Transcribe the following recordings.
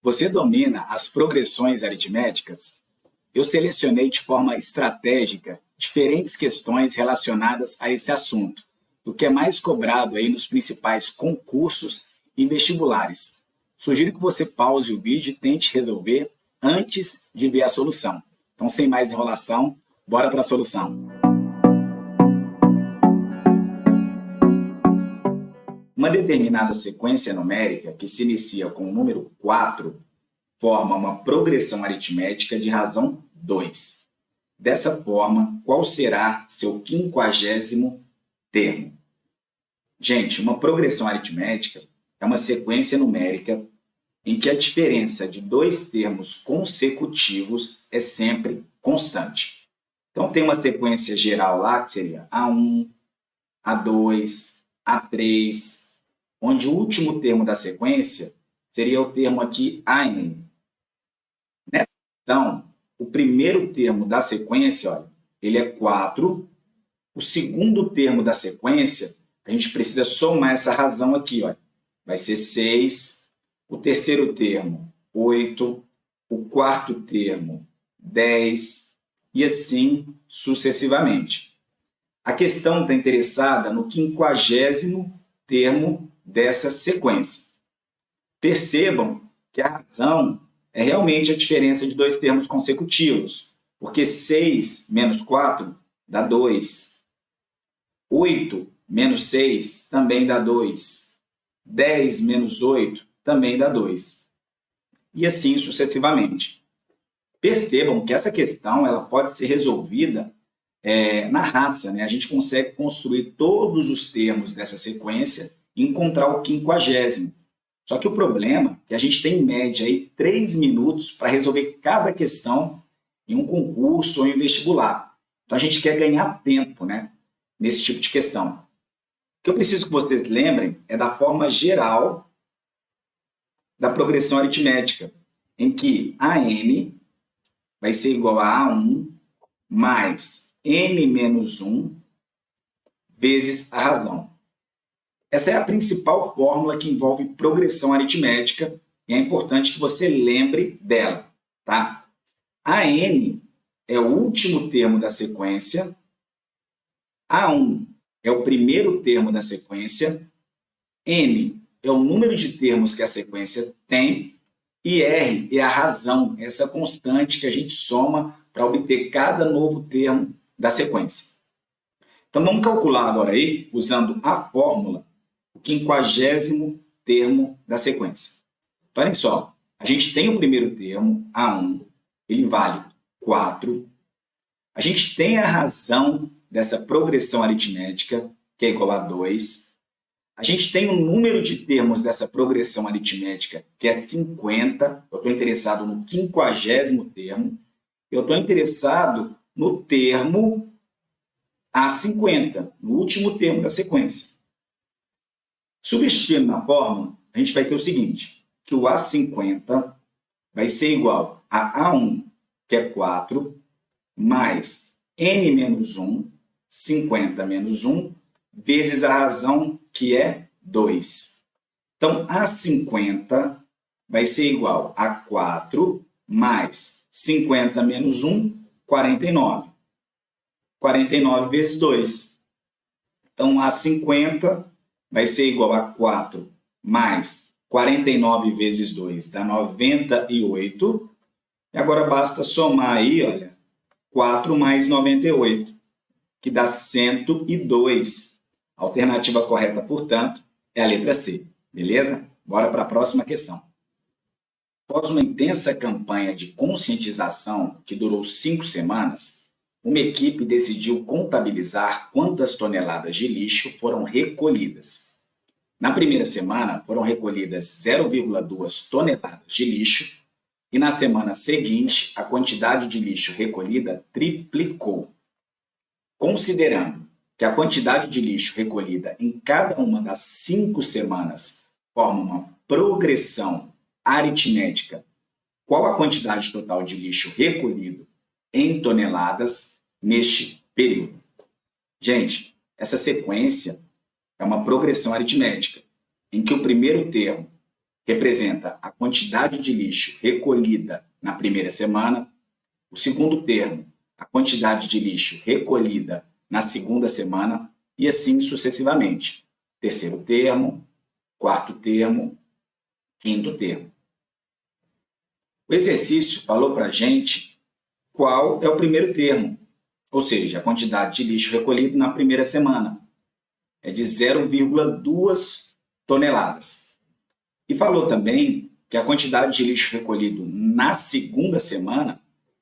Você domina as progressões aritméticas? Eu selecionei de forma estratégica diferentes questões relacionadas a esse assunto, o que é mais cobrado aí nos principais concursos e vestibulares. Sugiro que você pause o vídeo e tente resolver antes de ver a solução. Então, sem mais enrolação, bora para a solução. Uma determinada sequência numérica que se inicia com o número 4 forma uma progressão aritmética de razão 2. Dessa forma, qual será seu 50º termo? Gente, uma progressão aritmética é uma sequência numérica em que a diferença de dois termos consecutivos é sempre constante. Então, tem uma sequência geral lá que seria A1, A2, A3, onde o último termo da sequência seria o termo aqui AN. Nessa questão, o primeiro termo da sequência, olha, ele é 4. O segundo termo da sequência, a gente precisa somar essa razão aqui, olha, vai ser 6. O terceiro termo, 8. O quarto termo, 10. E assim sucessivamente. A questão está interessada no 50º termo dessa sequência. Percebam que a razão é realmente a diferença de dois termos consecutivos, porque 6 menos 4 dá 2. 8 menos 6 também dá 2. 10 menos 8 também dá 2. E assim sucessivamente. Percebam que essa questão ela pode ser resolvida na raça, né? A gente consegue construir todos os termos dessa sequência e encontrar o 50º. Só que o problema é que a gente tem em média aí 3 minutos para resolver cada questão em um concurso ou em um vestibular. Então a gente quer ganhar tempo, né, nesse tipo de questão. O que eu preciso que vocês lembrem é da forma geral da progressão aritmética, em que AN vai ser igual a A1 mais N menos 1 vezes a razão. Essa é a principal fórmula que envolve progressão aritmética e é importante que você lembre dela, tá? AN é o último termo da sequência, A1 é o primeiro termo da sequência, N é o número de termos que a sequência tem e R é a razão, essa constante que a gente soma para obter cada novo termo da sequência. Então, vamos calcular agora aí, usando a fórmula, o 50º termo da sequência. Então, olhem só, a gente tem o primeiro termo, A1, ele vale 4. A gente tem a razão dessa progressão aritmética, que é igual a 2. A gente tem o número de termos dessa progressão aritmética, que é 50. Eu estou interessado no 50º termo. Eu estou interessado no termo A50, no último termo da sequência. Substituindo na fórmula, a gente vai ter o seguinte, que o A50 vai ser igual a A1, que é 4, mais N menos 1, 50 menos 1, vezes a razão, que é 2. Então, A50 vai ser igual a 4 mais 50 menos 1, 49. 49 vezes 2. Então, A50 vai ser igual a 4 mais 49 vezes 2, dá 98. E agora basta somar aí, olha, 4 mais 98, que dá 102. A alternativa correta, portanto, é a letra C. Beleza? Bora para a próxima questão. Após uma intensa campanha de conscientização que durou 5 semanas, uma equipe decidiu contabilizar quantas toneladas de lixo foram recolhidas. Na primeira semana, foram recolhidas 0,2 toneladas de lixo e na semana seguinte, a quantidade de lixo recolhida triplicou. Considerando que a quantidade de lixo recolhida em cada uma das 5 semanas forma uma progressão aritmética, qual a quantidade total de lixo recolhido em toneladas neste período? Gente, essa sequência é uma progressão aritmética, em que o primeiro termo representa a quantidade de lixo recolhida na primeira semana. O segundo termo, a quantidade de lixo recolhida na segunda semana, e assim sucessivamente. Terceiro termo, quarto termo, quinto termo. O exercício falou para a gente qual é o primeiro termo, ou seja, a quantidade de lixo recolhido na primeira semana. É de 0,2 toneladas. E falou também que a quantidade de lixo recolhido na segunda semana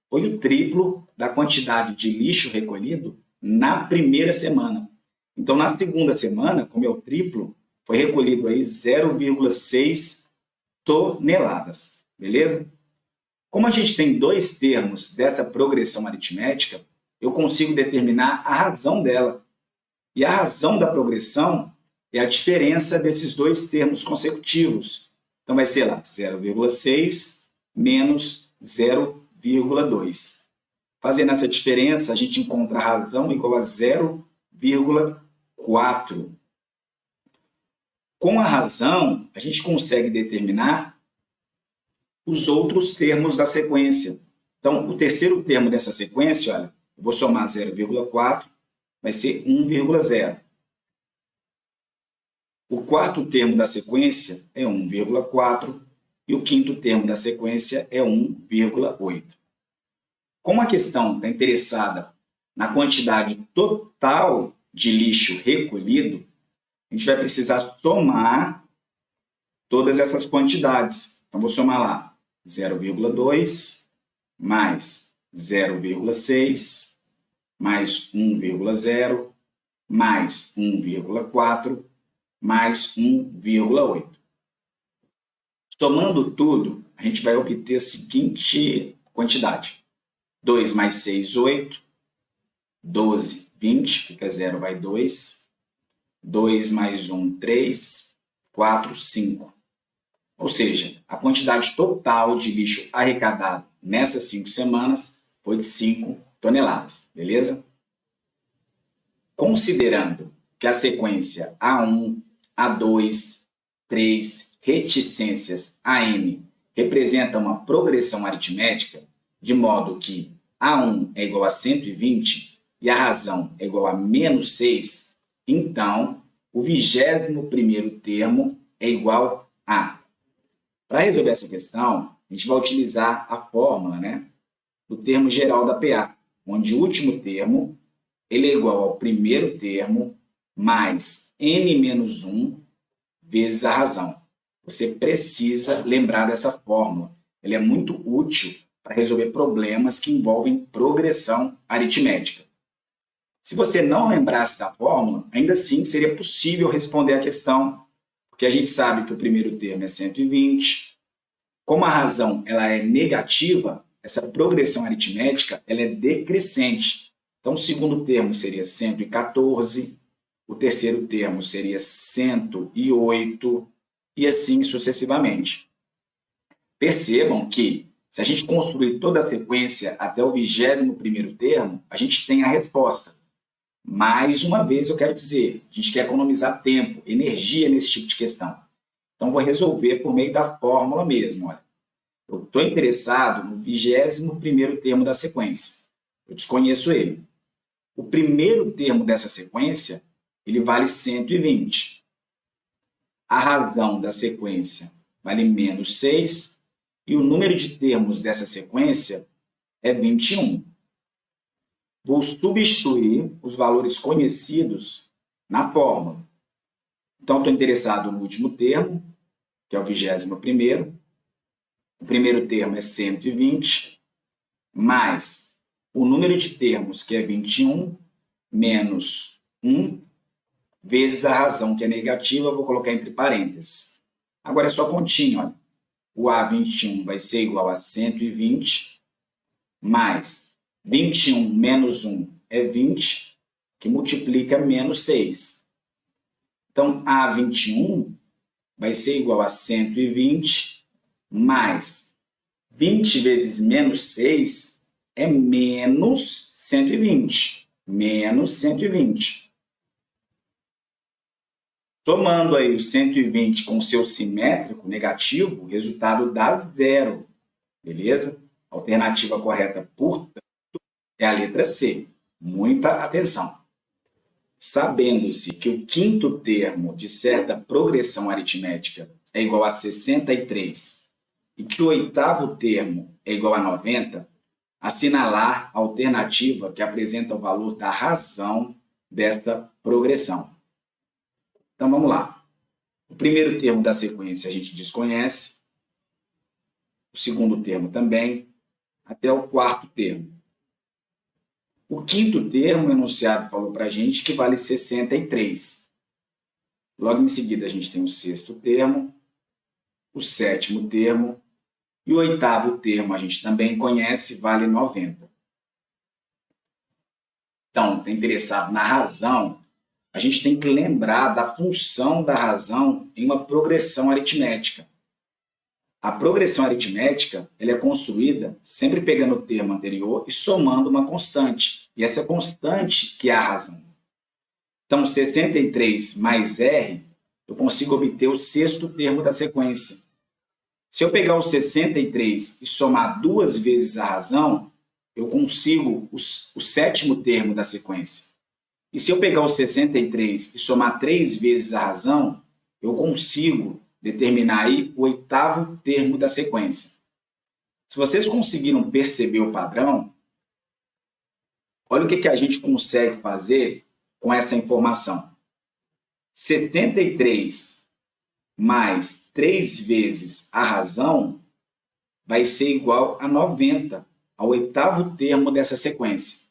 foi o triplo da quantidade de lixo recolhido na primeira semana. Então, na segunda semana, como é o triplo, foi recolhido aí 0,6 toneladas, beleza? Como a gente tem dois termos dessa progressão aritmética, eu consigo determinar a razão dela. E a razão da progressão é a diferença desses dois termos consecutivos. Então, vai ser lá 0,6 menos 0,2. Fazendo essa diferença, a gente encontra a razão igual a 0,4. Com a razão, a gente consegue determinar os outros termos da sequência. Então, o terceiro termo dessa sequência, olha, eu vou somar 0,4, vai ser 1,0. O quarto termo da sequência é 1,4 e o quinto termo da sequência é 1,8. Como a questão está interessada na quantidade total de lixo recolhido, a gente vai precisar somar todas essas quantidades. Então, vou somar lá 0,2 mais 0,6 mais 1,0 mais 1,4 mais 1,8. Somando tudo, a gente vai obter a seguinte quantidade. 2 mais 6, 8. 12, 20. Fica 0, vai 2. 2 mais 1, 3. 4, 5. Ou seja, a quantidade total de lixo arrecadado nessas 5 semanas foi de 5 toneladas. Beleza? Considerando que a sequência A1, A2, 3, reticências AN representa uma progressão aritmética, de modo que A1 é igual a 120 e a razão é igual a menos 6, então o 21º termo é igual a. Para resolver essa questão, a gente vai utilizar a fórmula, do termo geral da PA, onde o último termo ele é igual ao primeiro termo mais n menos 1 vezes a razão. Você precisa lembrar dessa fórmula. Ela é muito útil para resolver problemas que envolvem progressão aritmética. Se você não lembrasse da fórmula, ainda assim seria possível responder a questão, porque a gente sabe que o primeiro termo é 120. Como a razão ela é negativa, essa progressão aritmética ela é decrescente. Então, o segundo termo seria 114, o terceiro termo seria 108 e assim sucessivamente. Percebam que, se a gente construir toda a sequência até o 21º termo, a gente tem a resposta. Mais uma vez, eu quero dizer, a gente quer economizar tempo, energia nesse tipo de questão. Então, vou resolver por meio da fórmula mesmo. Olha. Eu estou interessado no 21º termo da sequência. Eu desconheço ele. O primeiro termo dessa sequência, ele vale 120. A razão da sequência vale menos 6 e o número de termos dessa sequência é 21. Vou substituir os valores conhecidos na fórmula. Então, estou interessado no último termo, que é o 21º. O primeiro termo é 120, mais o número de termos, que é 21, menos 1, vezes a razão, que é negativa, eu vou colocar entre parênteses. Agora é só continha, olha. O A21 vai ser igual a 120, mais 21 menos 1 é 20, que multiplica menos 6. Então, A21 vai ser igual a 120, mais 20 vezes menos 6 é menos 120. Menos 120. Somando aí o 120 com o seu simétrico negativo, o resultado dá 0. Beleza? A alternativa correta, portanto, é a letra C. Muita atenção. Sabendo-se que o quinto termo de certa progressão aritmética é igual a 63 e que o oitavo termo é igual a 90, assinalar a alternativa que apresenta o valor da razão desta progressão. Então, vamos lá. O primeiro termo da sequência a gente desconhece, o segundo termo também, até o quarto termo. O quinto termo, o enunciado falou para a gente que vale 63. Logo em seguida, a gente tem o sexto termo, o sétimo termo e o oitavo termo, a gente também conhece, vale 90. Então, está interessado na razão, a gente tem que lembrar da função da razão em uma progressão aritmética. A progressão aritmética ela é construída sempre pegando o termo anterior e somando uma constante. E essa constante que é a razão. Então, 63 mais R, eu consigo obter o sexto termo da sequência. Se eu pegar o 63 e somar 2 vezes a razão, eu consigo o sétimo termo da sequência. E se eu pegar o 63 e somar 3 vezes a razão, eu consigo determinar aí o oitavo termo da sequência. Se vocês conseguiram perceber o padrão, olha o que a gente consegue fazer com essa informação. 73 mais 3 vezes a razão vai ser igual a 90, ao oitavo termo dessa sequência.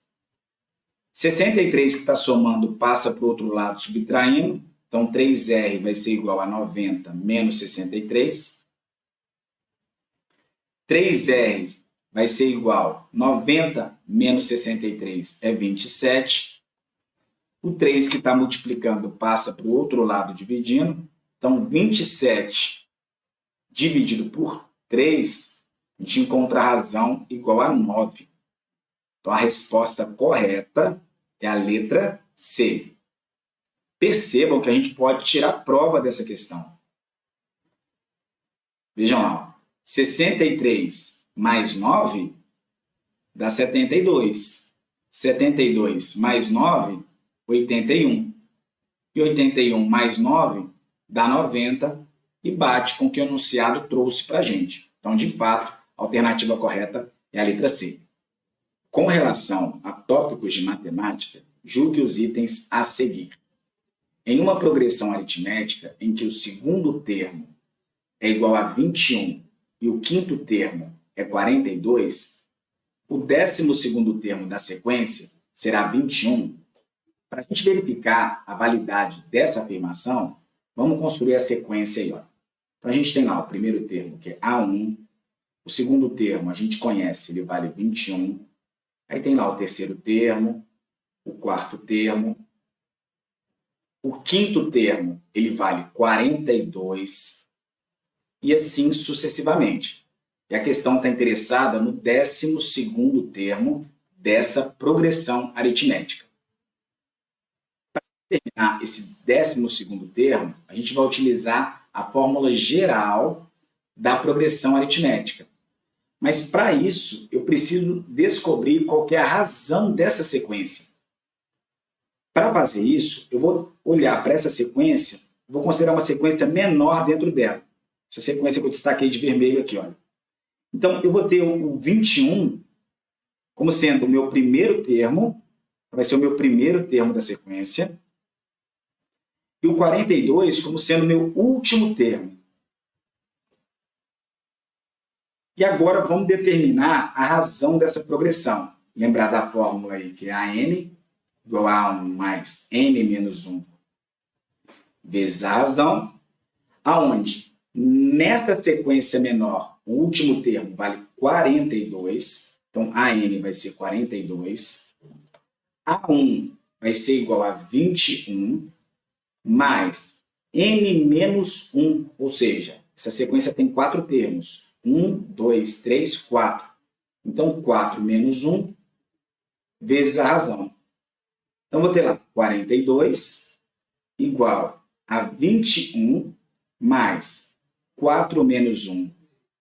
63 que está somando passa para o outro lado subtraindo, então 3R vai ser igual a 90 menos 63. 3R vai ser igual a 90 menos 63 é 27. O 3 que está multiplicando passa para o outro lado dividindo. Então, 27 dividido por 3, a gente encontra a razão igual a 9. Então, a resposta correta é a letra C. Percebam que a gente pode tirar prova dessa questão. Vejam lá, 63 mais 9 dá 72. 72 mais 9, 81. E 81 mais 9 dá 90 e bate com o que o enunciado trouxe para a gente. Então, de fato, a alternativa correta é a letra C. Com relação a tópicos de matemática, julgue os itens a seguir. Em uma progressão aritmética em que o segundo termo é igual a 21 e o quinto termo é 42, o 12º termo da sequência será 21. Para a gente verificar a validade dessa afirmação, vamos construir a sequência aí. Ó. Então, a gente tem lá o primeiro termo, que é A1. O segundo termo, a gente conhece, ele vale 21. Aí tem lá o terceiro termo, o quarto termo. O quinto termo, ele vale 42. E assim sucessivamente. E a questão está interessada no 12º termo dessa progressão aritmética. Para determinar esse 12º termo, a gente vai utilizar a fórmula geral da progressão aritmética. Mas para isso, eu preciso descobrir qual que é a razão dessa sequência. Para fazer isso, eu vou olhar para essa sequência, vou considerar uma sequência menor dentro dela. Essa sequência que eu destaquei de vermelho aqui, olha. Então, eu vou ter o 21 como sendo o meu primeiro termo, vai ser o meu primeiro termo da sequência, e o 42 como sendo o meu último termo. E agora vamos determinar a razão dessa progressão. Lembrar da fórmula aí, que é AN igual a 1 mais N menos 1 vezes a razão, aonde nesta sequência menor, o último termo vale 42, então AN vai ser 42, A1 vai ser igual a 21, mais N menos 1, ou seja, essa sequência tem 4 termos, 1, 2, 3, 4. Então, 4 menos 1 vezes a razão. Então, vou ter lá 42 igual a 21 mais 4 menos 1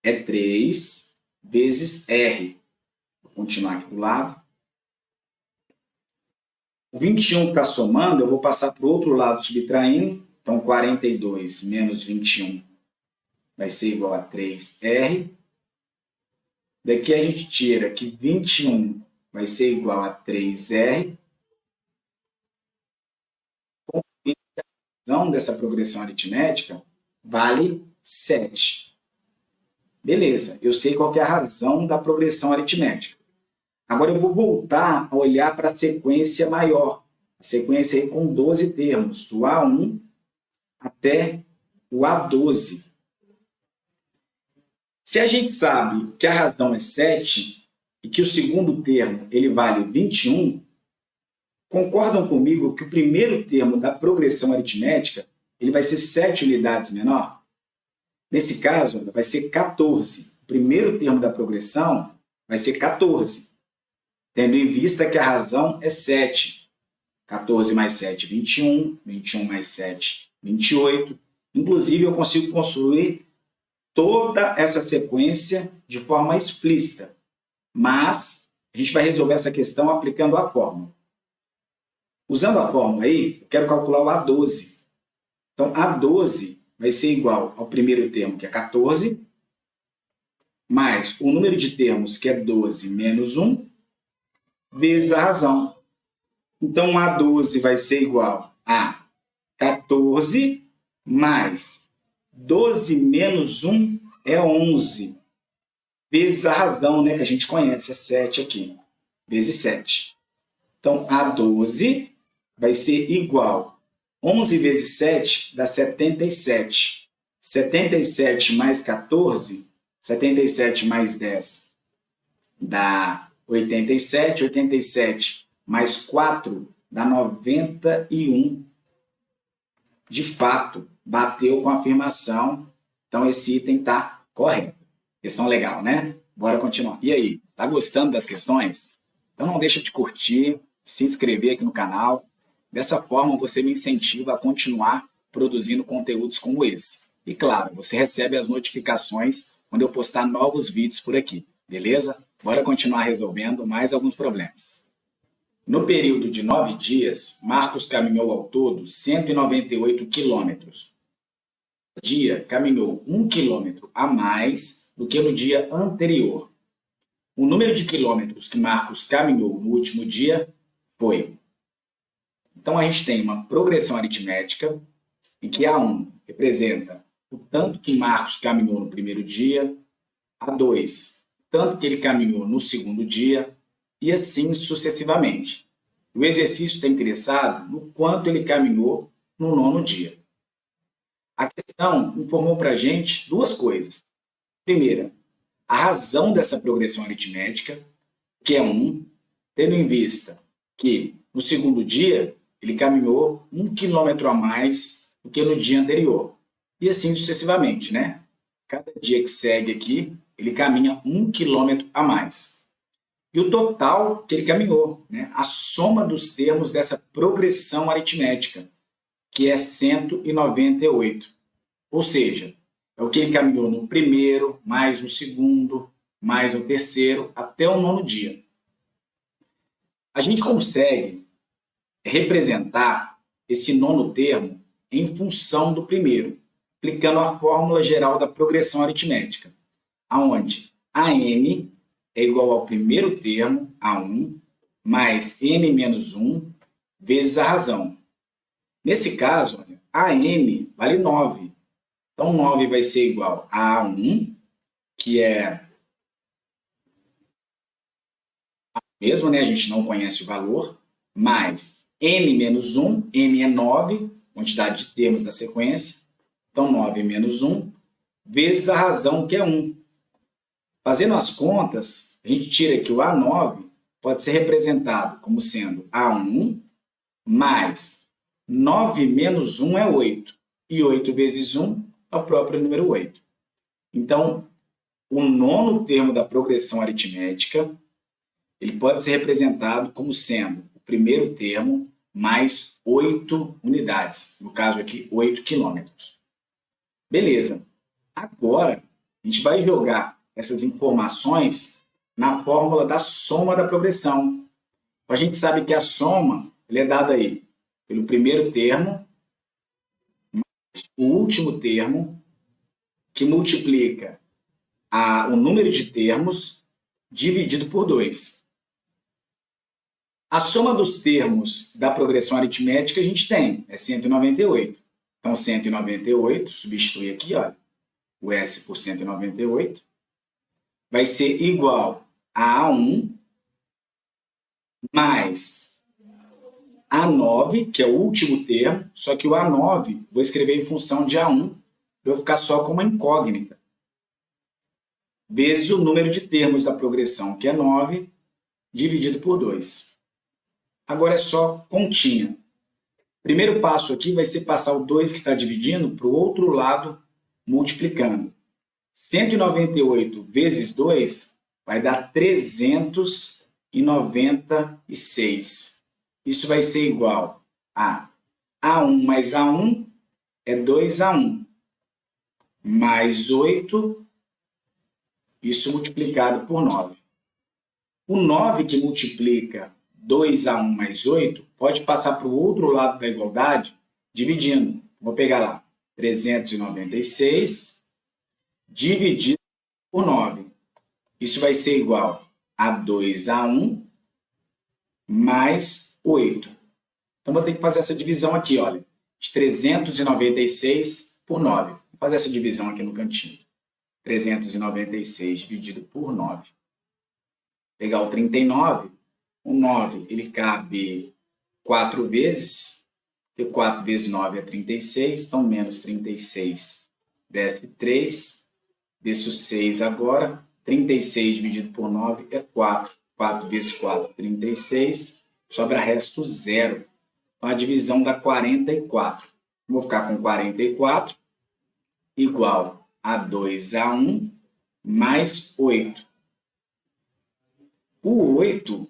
é 3 vezes R. Vou continuar aqui do lado. O 21 que está somando, eu vou passar para o outro lado subtraindo. Então, 42 menos 21 vai ser igual a 3R. Daqui a gente tira que 21 vai ser igual a 3R. A razão dessa progressão aritmética vale 7. Beleza, eu sei qual que é a razão da progressão aritmética. Agora eu vou voltar a olhar para a sequência maior. A sequência aí com 12 termos, do A1 até o A12. Se a gente sabe que a razão é 7 e que o segundo termo ele vale 21, concordam comigo que o primeiro termo da progressão aritmética ele vai ser 7 unidades menor? Nesse caso, vai ser 14. O primeiro termo da progressão vai ser 14, tendo em vista que a razão é 7. 14 mais 7, 21. 21 mais 7, 28. Inclusive, eu consigo construir toda essa sequência de forma explícita. Mas a gente vai resolver essa questão aplicando a fórmula. Usando a fórmula aí, eu quero calcular o A12. Então, A12 vai ser igual ao primeiro termo, que é 14, mais o número de termos, que é 12 menos 1, vezes a razão. Então, A12 vai ser igual a 14 mais 12 menos 1 é 11, vezes a razão, né, que a gente conhece, é 7 aqui, vezes 7. Então, A12 vai ser igual 11 vezes 7 dá 77. 77 mais 14, 77 mais 10 dá 87. 87 mais 4 dá 91. De fato, bateu com a afirmação. Então, esse item está correto. Questão legal, né? Bora continuar. E aí, tá gostando das questões? Então, não deixa de curtir, se inscrever aqui no canal. Dessa forma, você me incentiva a continuar produzindo conteúdos como esse. E, claro, você recebe as notificações quando eu postar novos vídeos por aqui, beleza? Bora continuar resolvendo mais alguns problemas. No período de 9 dias, Marcos caminhou ao todo 198 quilômetros. No dia, caminhou 1 quilômetro a mais do que no dia anterior. O número de quilômetros que Marcos caminhou no último dia foi. Então, a gente tem uma progressão aritmética em que A1 representa o tanto que Marcos caminhou no primeiro dia, A2, tanto que ele caminhou no segundo dia, e assim sucessivamente. O exercício está interessado no quanto ele caminhou no 9º dia. A questão informou para a gente duas coisas. Primeira, a razão dessa progressão aritmética, que é 1, tendo em vista que no segundo dia ele caminhou 1 quilômetro a mais do que no dia anterior. E assim sucessivamente, né? Cada dia que segue aqui, ele caminha 1 quilômetro a mais. E o total que ele caminhou, né? A soma dos termos dessa progressão aritmética, que é 198. Ou seja, é o que ele caminhou no primeiro, mais no segundo, mais no terceiro, até o 9º dia. A gente consegue representar esse 9º termo em função do primeiro, aplicando a fórmula geral da progressão aritmética, onde AN é igual ao primeiro termo, A1, mais N menos 1, vezes a razão. Nesse caso, AN vale 9. Então, 9 vai ser igual a A1, que é mesmo, né? A gente não conhece o valor, mais N menos 1, N é 9, quantidade de termos da sequência, então 9 menos 1, vezes a razão, que é 1. Fazendo as contas, a gente tira que o A9 pode ser representado como sendo A1 mais 9 menos 1 é 8, e 8 vezes 1 é o próprio número 8. Então, o 9º termo da progressão aritmética ele pode ser representado como sendo o primeiro termo mais 8 unidades. No caso aqui, 8 quilômetros. Beleza. Agora, a gente vai jogar essas informações na fórmula da soma da progressão. A gente sabe que a soma é dada aí pelo primeiro termo mais o último termo, que multiplica o número de termos dividido por 2. A soma dos termos da progressão aritmética a gente tem, é 198. Então, 198, substitui aqui, olha, o S por 198, vai ser igual a A1 mais A9, que é o último termo, só que o A9 vou escrever em função de A1, para eu ficar só com uma incógnita, vezes o número de termos da progressão, que é 9, dividido por 2. Agora é só continha. Primeiro passo aqui vai ser passar o 2 que está dividindo para o outro lado, multiplicando. 198 vezes 2 vai dar 396. Isso vai ser igual a A1 mais A1 é 2A1, mais 8, isso multiplicado por 9. O 9 que multiplica 2A1 mais 8 pode passar para o outro lado da igualdade, dividindo. Vou pegar lá, 396 dividido por 9. Isso vai ser igual a 2A1 mais 8. Então, vou ter que fazer essa divisão aqui, olha, de 396 por 9. Vou fazer essa divisão aqui no cantinho. 396 dividido por 9. Pegar o 39, o 9 ele cabe 4 vezes, porque 4 vezes 9 é 36, então menos 36 desce 3, desce o 6 agora, 36 dividido por 9 é 4. 4 vezes 4, 36, sobra resto 0. Então, a divisão dá 44. Vou ficar com 44 igual a 2A1 mais 8. O 8,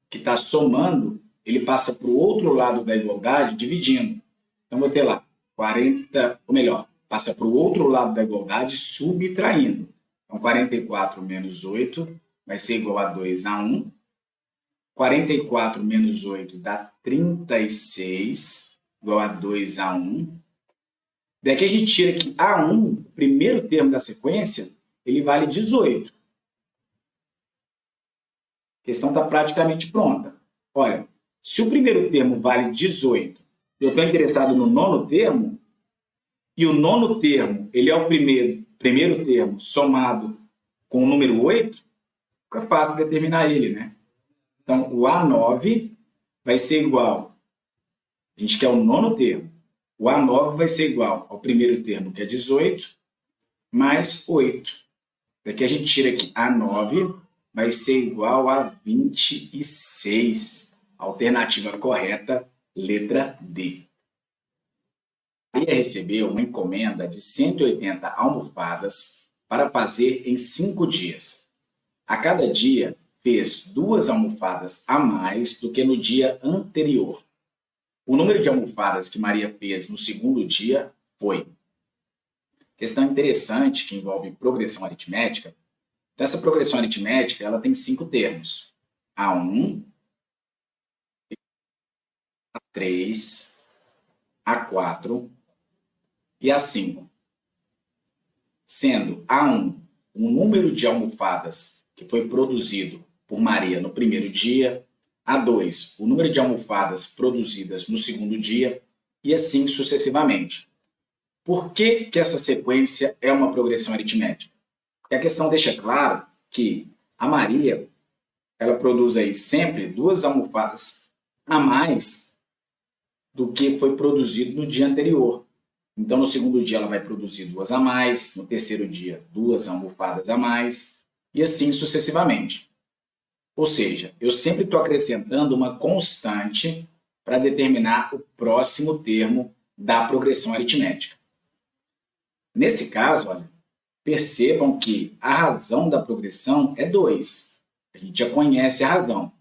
que está somando, ele passa para o outro lado da igualdade, dividindo. Então, vou ter lá 40, ou melhor, passa para o outro lado da igualdade, subtraindo. Então, 44 menos 8 vai ser igual a 2A1. 44 menos 8 dá 36, igual a 2A1. Daqui a gente tira que A1, o primeiro termo da sequência, ele vale 18. A questão está praticamente pronta. Olha, se o primeiro termo vale 18, eu estou interessado no nono termo, e o nono termo ele é o primeiro termo somado com o número 8, fica fácil determinar ele, né? Então, o A9 vai ser igual, a gente quer o nono termo, o A9 vai ser igual ao primeiro termo, que é 18, mais 8. Daqui a gente tira aqui A9, vai ser igual a 26. Alternativa correta, letra D. Maria recebeu uma encomenda de 180 almofadas para fazer em 5 dias. A cada dia, fez 2 almofadas a mais do que no dia anterior. O número de almofadas que Maria fez no segundo dia foi. Questão interessante que envolve progressão aritmética. Então, essa progressão aritmética ela tem 5 termos. A1, A3, A4 e A5. Sendo A1 o número de almofadas que foi produzido por Maria no primeiro dia, A2, o número de almofadas produzidas no segundo dia, e assim sucessivamente. Por que essa sequência é uma progressão aritmética? Porque a questão deixa claro que a Maria ela produz aí sempre 2 almofadas a mais do que foi produzido no dia anterior. Então, no segundo dia, ela vai produzir 2 a mais, no terceiro dia, 2 almofadas a mais, e assim sucessivamente. Ou seja, eu sempre estou acrescentando uma constante para determinar o próximo termo da progressão aritmética. Nesse caso, olha, percebam que a razão da progressão é 2. A gente já conhece a razão.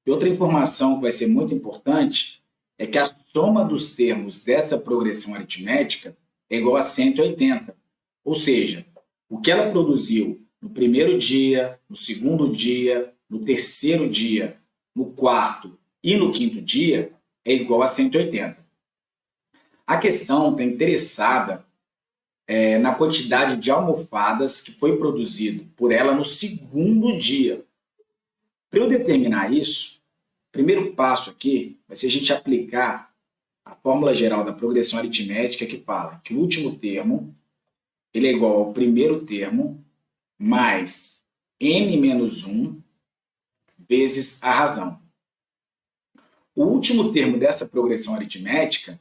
E outra informação que vai ser muito importante é que a soma dos termos dessa progressão aritmética é igual a 180. Ou seja, o que ela produziu no primeiro dia, no segundo dia, no terceiro dia, no quarto e no quinto dia é igual a 180. A questão está interessada na quantidade de almofadas que foi produzido por ela no segundo dia. Para eu determinar isso, o primeiro passo aqui vai ser a gente aplicar a fórmula geral da progressão aritmética que fala que o último termo ele é igual ao primeiro termo mais n menos 1 vezes a razão. O último termo dessa progressão aritmética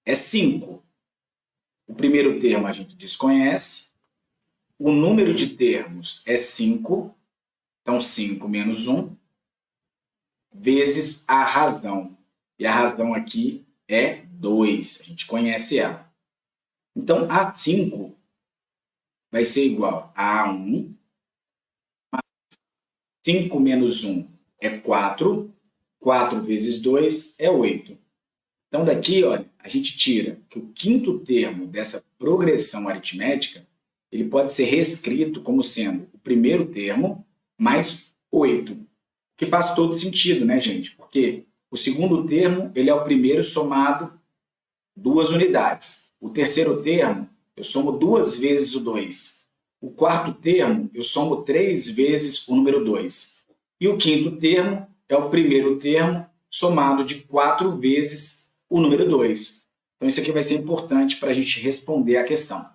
é 5. O primeiro termo a gente desconhece, o número de termos é 5, então 5 menos 1, vezes a razão. E a razão aqui é 2, a gente conhece ela. Então, A5 vai ser igual a A1, 5 menos 1 é 4, 4 vezes 2 é 8. Então, daqui, olha, a gente tira que o quinto termo dessa progressão aritmética ele pode ser reescrito como sendo o primeiro termo mais 8, que faz todo sentido, né, gente? Porque o segundo termo ele é o primeiro somado 2 unidades. O terceiro termo, eu somo 2 vezes o 2. O quarto termo, eu somo 3 vezes o número 2. E o quinto termo é o primeiro termo somado de 4 vezes o número 2. Então, isso aqui vai ser importante para a gente responder a questão.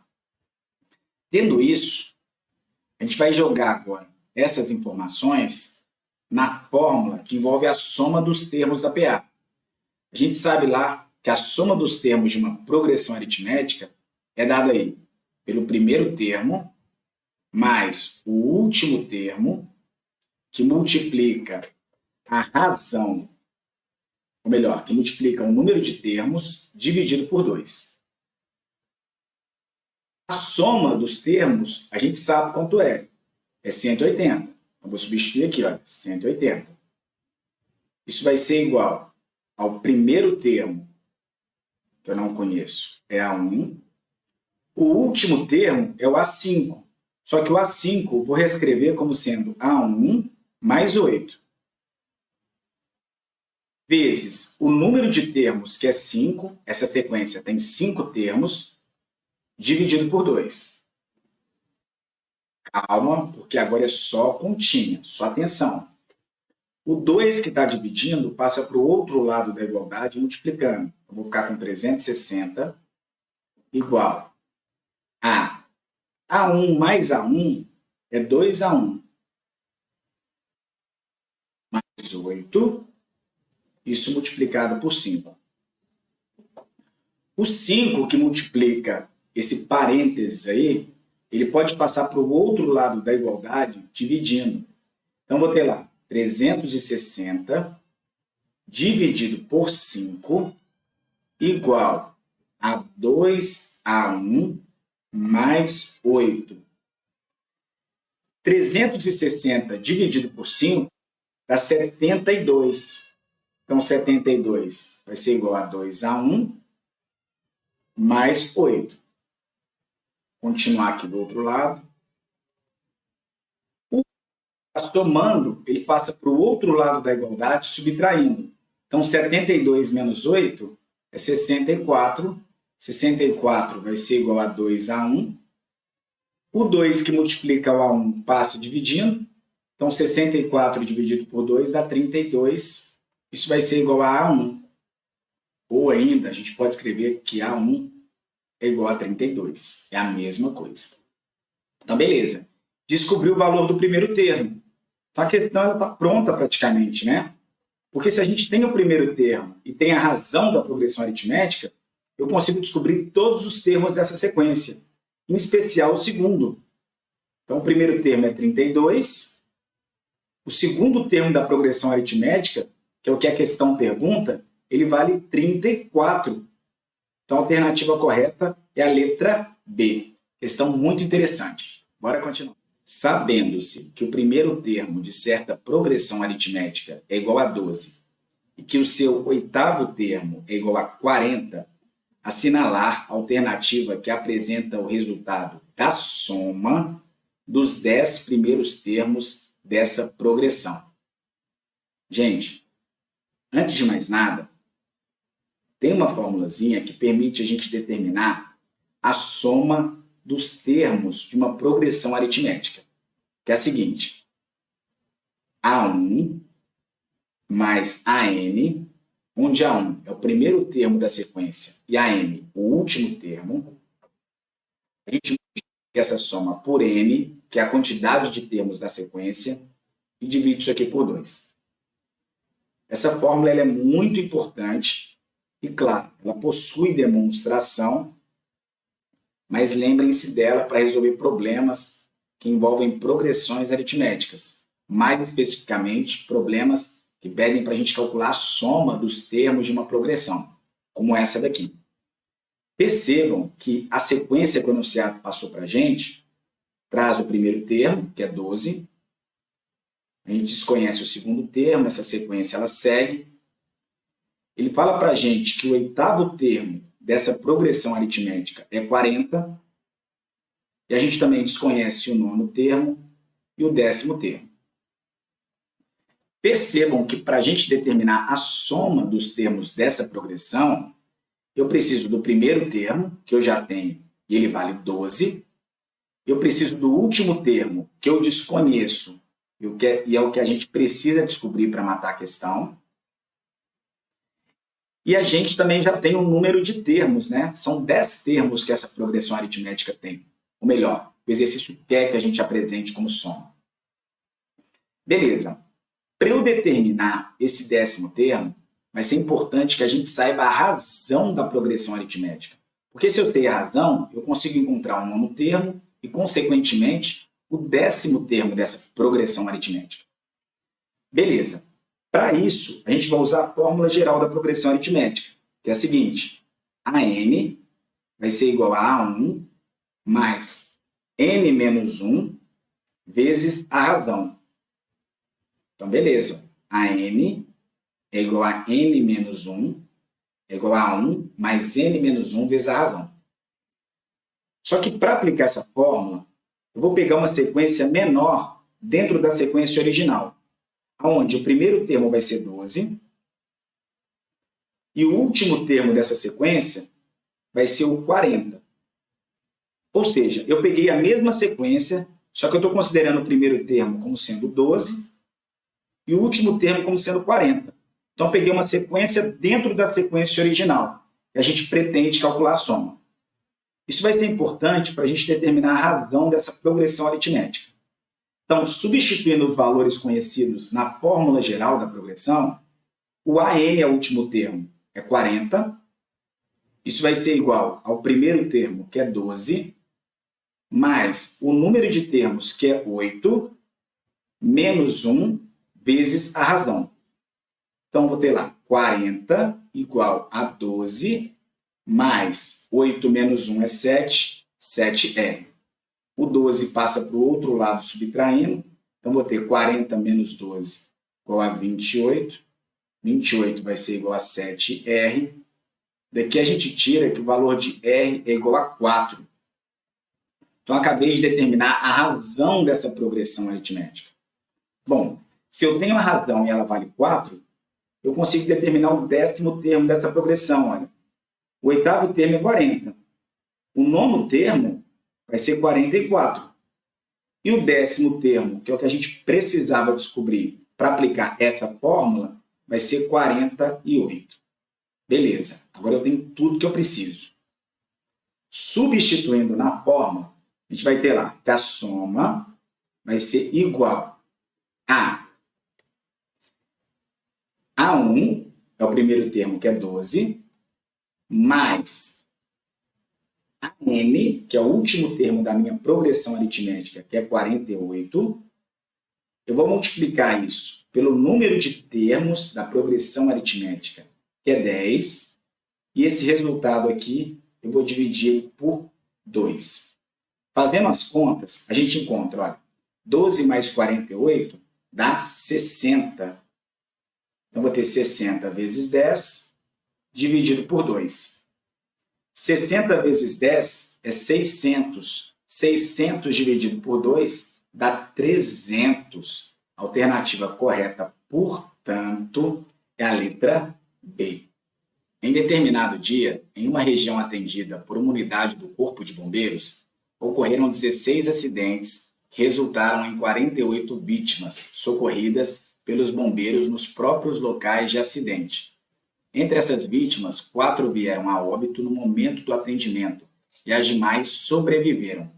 Tendo isso, a gente vai jogar agora essas informações na fórmula que envolve a soma dos termos da PA. A gente sabe lá que a soma dos termos de uma progressão aritmética é dada aí pelo primeiro termo mais o último termo, que multiplica a razão, ou melhor, que multiplica o número de termos dividido por 2. A soma dos termos, a gente sabe quanto é 180. Então, vou substituir aqui, olha, 180. Isso vai ser igual ao primeiro termo, que eu não conheço, é A1. O último termo é o A5. Só que o A5 eu vou reescrever como sendo A1 mais 8. Vezes o número de termos, que é 5, essa sequência tem 5 termos, dividido por 2. Calma, porque agora é só continha, só atenção. O 2 que está dividindo passa para o outro lado da igualdade multiplicando. Eu vou ficar com 360 igual a A1 mais A1 é 2A1 mais 8, isso multiplicado por 5. O 5 que multiplica esse parênteses aí, ele pode passar para o outro lado da igualdade dividindo. Então, vou ter lá 360 dividido por 5 igual a 2A1 mais 8. 360 dividido por 5 dá 72. Então, 72 vai ser igual a 2A1 mais 8. Continuar aqui do outro lado. O somando, ele passa para o outro lado da igualdade, subtraindo. Então, 72 menos 8 é 64. 64 vai ser igual a 2A1. O 2 que multiplica o A1 passa dividindo. Então, 64 dividido por 2 dá 32. Isso vai ser igual a A1. Ou ainda, a gente pode escrever que A1 é igual a 32. É a mesma coisa. Então, beleza. Descobriu o valor do primeiro termo. Então, a questão está pronta praticamente, né? Porque se a gente tem o primeiro termo e tem a razão da progressão aritmética, eu consigo descobrir todos os termos dessa sequência, em especial o segundo. Então, o primeiro termo é 32. O segundo termo da progressão aritmética, que é o que a questão pergunta, ele vale 34. Então, a alternativa correta é a letra B. Questão muito interessante. Bora continuar. Sabendo-se que o primeiro termo de certa progressão aritmética é igual a 12 e que o seu oitavo termo é igual a 40, assinalar a alternativa que apresenta o resultado da soma dos 10 primeiros termos dessa progressão. Gente, antes de mais nada, tem uma formulazinha que permite a gente determinar a soma dos termos de uma progressão aritmética, que é a seguinte: A1 mais AN, onde A1 é o primeiro termo da sequência e AN o último termo. A gente multiplica essa soma por N, que é a quantidade de termos da sequência, e divide isso aqui por 2. Essa fórmula ela é muito importante e, claro, ela possui demonstração, mas lembrem-se dela para resolver problemas que envolvem progressões aritméticas, mais especificamente problemas que pedem para a gente calcular a soma dos termos de uma progressão, como essa daqui. Percebam que a sequência que o enunciado passou para a gente traz o primeiro termo, que é 12. A gente desconhece o segundo termo, essa sequência ela segue. Ele fala para a gente que o oitavo termo dessa progressão aritmética é 40. E a gente também desconhece o nono termo e o 10º termo. Percebam que para a gente determinar a soma dos termos dessa progressão, eu preciso do primeiro termo, que eu já tenho, e ele vale 12. Eu preciso do último termo, que eu desconheço, e é o que a gente precisa descobrir para matar a questão. E a gente também já tem um número de termos, né? São 10 termos que essa progressão aritmética tem. Ou melhor, o exercício quer que a gente apresente como soma. Beleza. Para eu determinar esse 10º termo, vai ser importante que a gente saiba a razão da progressão aritmética. Porque se eu tenho a razão, eu consigo encontrar um nono termo e, consequentemente, o 10º termo dessa progressão aritmética. Beleza. Para isso, a gente vai usar a fórmula geral da progressão aritmética, que é a seguinte: AN vai ser igual a A1 mais N menos 1 vezes a razão. Então, beleza. AN é igual a N menos 1, é igual a 1 mais N menos 1 vezes a razão. Só que para aplicar essa fórmula, eu vou pegar uma sequência menor dentro da sequência original, onde o primeiro termo vai ser 12 e o último termo dessa sequência vai ser o 40. Ou seja, eu peguei a mesma sequência, só que eu estou considerando o primeiro termo como sendo 12 e o último termo como sendo 40. Então, eu peguei uma sequência dentro da sequência original, e a gente pretende calcular a soma. Isso vai ser importante para a gente determinar a razão dessa progressão aritmética. Então, substituindo os valores conhecidos na fórmula geral da progressão, o AN é o último termo, é 40. Isso vai ser igual ao primeiro termo, que é 12, mais o número de termos, que é 8, menos 1, vezes a razão. Então, vou ter lá 40 igual a 12, mais 8 menos 1 é 7, 7R. O 12 passa para o outro lado subtraindo, então vou ter 40 menos 12 igual a 28. 28 vai ser igual a 7R. Daqui a gente tira que o valor de R é igual a 4. Então, acabei de determinar a razão dessa progressão aritmética. Bom, se eu tenho a razão e ela vale 4, eu consigo determinar o 10º termo dessa progressão. Olha. O oitavo termo é 40. O nono termo vai ser 44. E o 10º termo, que é o que a gente precisava descobrir para aplicar essa fórmula, vai ser 48. Beleza, agora eu tenho tudo que eu preciso. Substituindo na fórmula, a gente vai ter lá que a soma vai ser igual a A1, é o primeiro termo, que é 12, mais AN, que é o último termo da minha progressão aritmética, que é 48. Eu vou multiplicar isso pelo número de termos da progressão aritmética, que é 10, e esse resultado aqui eu vou dividir por 2. Fazendo as contas, a gente encontra, olha, 12 mais 48 dá 60. Então, vou ter 60 vezes 10 dividido por 2. 60 vezes 10 é 600. 600 dividido por 2 dá 300. A alternativa correta, portanto, é a letra B. Em determinado dia, em uma região atendida por uma unidade do Corpo de Bombeiros, ocorreram 16 acidentes que resultaram em 48 vítimas socorridas pelos bombeiros nos próprios locais de acidente. Entre essas vítimas, 4 vieram a óbito no momento do atendimento e as demais sobreviveram.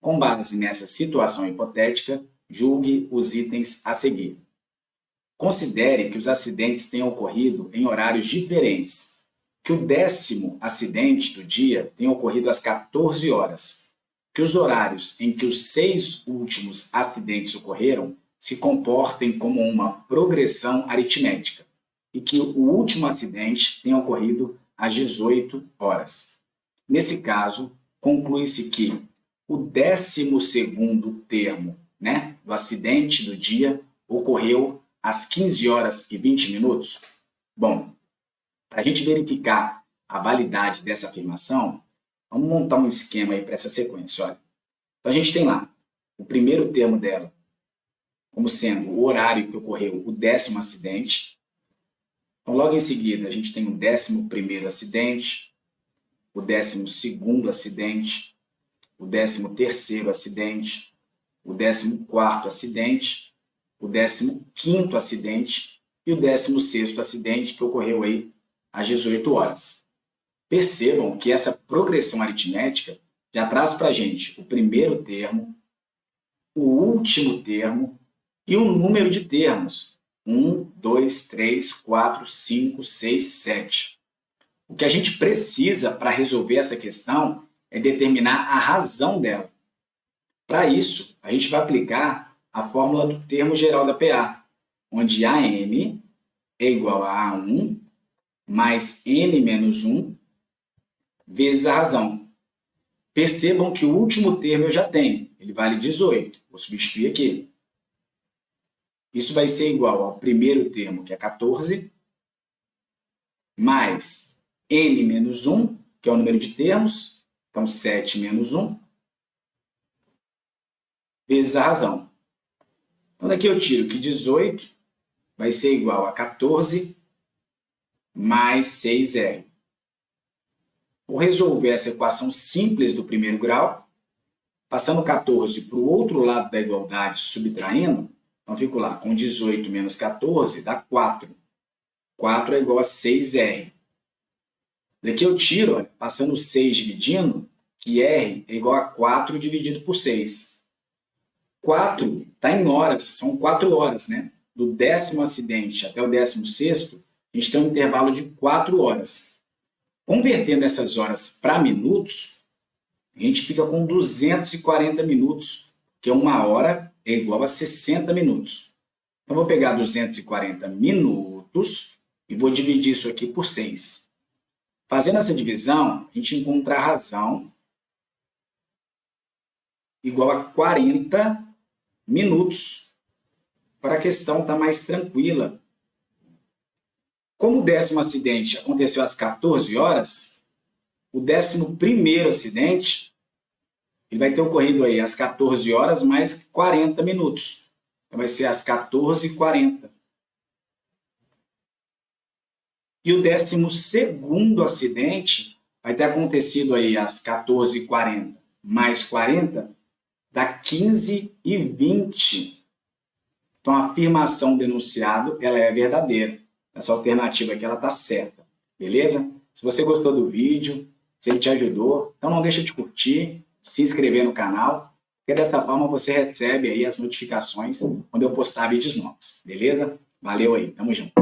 Com base nessa situação hipotética, julgue os itens a seguir. Considere que os acidentes tenham ocorrido em horários diferentes, que o 10º acidente do dia tenha ocorrido às 14 horas, que os horários em que os 6 últimos acidentes ocorreram se comportem como uma progressão aritmética e que o último acidente tenha ocorrido às 18 horas. Nesse caso, conclui-se que o 12º termo, do acidente do dia ocorreu às 15 horas e 20 minutos. Bom, para a gente verificar a validade dessa afirmação, vamos montar um esquema aí para essa sequência. Olha. Então, a gente tem lá o primeiro termo dela como sendo o horário que ocorreu o 10º acidente. Então, logo em seguida, a gente tem o 11º acidente, o 12º acidente, o 13º acidente, o 14º acidente, o 15º acidente e o 16º acidente que ocorreu aí às 18 horas. Percebam que essa progressão aritmética já traz para a gente o primeiro termo, o último termo e o número de termos. 1, 2, 3, 4, 5, 6, 7. O que a gente precisa para resolver essa questão é determinar a razão dela. Para isso, a gente vai aplicar a fórmula do termo geral da PA, onde AM é igual a A1 mais N menos 1 vezes a razão. Percebam que o último termo eu já tenho, ele vale 18. Vou substituir aqui. Isso vai ser igual ao primeiro termo, que é 14, mais N menos 1, que é o número de termos, então 7 menos 1, vezes a razão. Então daqui eu tiro que 18 vai ser igual a 14 mais 6R. Vou resolver essa equação simples do primeiro grau, passando 14 para o outro lado da igualdade, subtraindo, então fico lá, com 18 menos 14 dá 4. 4 é igual a 6R. Daqui eu tiro, olha, passando 6 dividindo, que R é igual a 4 dividido por 6. 4 está em horas, são 4 horas, Do 10º acidente até o 16º, a gente tem um intervalo de 4 horas. Convertendo essas horas para minutos, a gente fica com 240 minutos, que é 1 hora é igual a 60 minutos. Então, vou pegar 240 minutos e vou dividir isso aqui por 6. Fazendo essa divisão, a gente encontra a razão igual a 40 minutos, para a questão estar mais tranquila. Como o 10º acidente aconteceu às 14 horas, o 11º acidente ele vai ter ocorrido aí às 14 horas mais 40 minutos. Então, vai ser às 14h40. E o 12º acidente vai ter acontecido aí às 14h40 mais 40, dá 15h20. Então, a afirmação do enunciado ela é verdadeira. Essa alternativa aqui está certa. Beleza? Se você gostou do vídeo, se ele te ajudou, então não deixa de curtir, se inscrever no canal, porque dessa forma você recebe aí as notificações quando eu postar vídeos novos. Beleza? Valeu aí, tamo junto.